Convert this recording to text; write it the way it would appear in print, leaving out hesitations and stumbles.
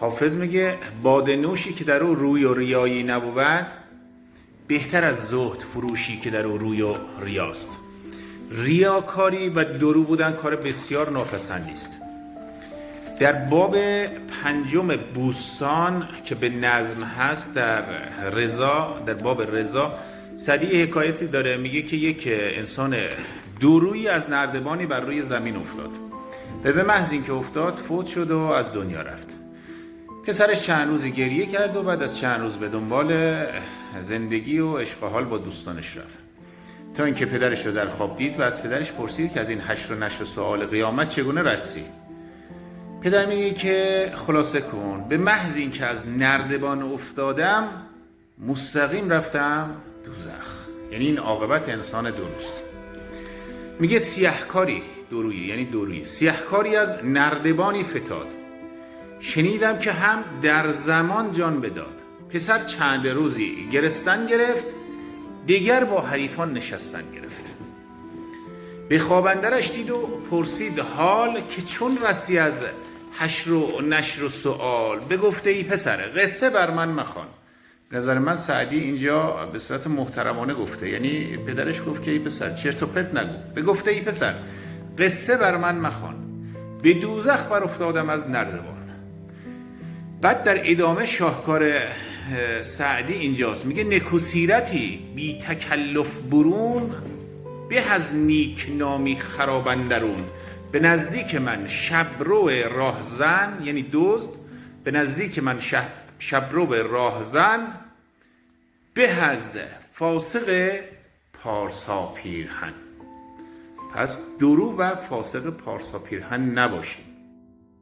حافظ میگه باده نوشی که در او روی و ریایی نبود، بهتر از زهد فروشی که در او روی و ریاست. ریاکاری و درو بودن کار بسیار ناپسندی است. در باب 5 بوستان که به نظم هست، در باب رضا، سعدی حکایتی داره، میگه که یک انسان دورویی از نردبانی بر روی زمین افتاد و به محض اینکه افتاد فوت شد و از دنیا رفت. پسرش چند روزی گریه کرد و بعد از چند روز به دنبال زندگی و عشق و حال با دوستانش رفت، تا اینکه پدرش رو در خواب دید و از پدرش پرسید که از این حشر و نشر و سؤال قیامت چگونه رسی؟ پدر میگه که خلاصه کن، به محض اینکه از نردبان افتادم مستقیم رفتم دوزخ. یعنی این عاقبت انسان درست. میگه سیهکاری دورویی سیهکاری از نردبانی فتاد، شنیدم که هم در زمان جان بداد. پسر چند روزی گرستن گرفت، دیگر با حریفان نشستن گرفت. به خواب اندرش دید و پرسید حال، که چون رستی از حشر و نشر و سؤال؟ بگفته ای پسر قصه بر من مخوان. نظر من سعدی اینجا به صورت محترمانه گفته، یعنی پدرش گفت که ای پسر چرت و پرت نگو، بگفته ای پسر قصه بر من مخوان، به دوزخ بر افتادم از نردبان. بعد در ادامه شاهکار سعدی اینجاست، میگه نکوسیرتی بی تکلف برون، به از نیک نامی خراب اندرون. به نزدیک من شبرو راهزن، یعنی دزد، به نزدیک من شبرو راهزن، به از فاسق پارسا پیرهن. پس درو و فاسق پارسا پیرهن نباشید.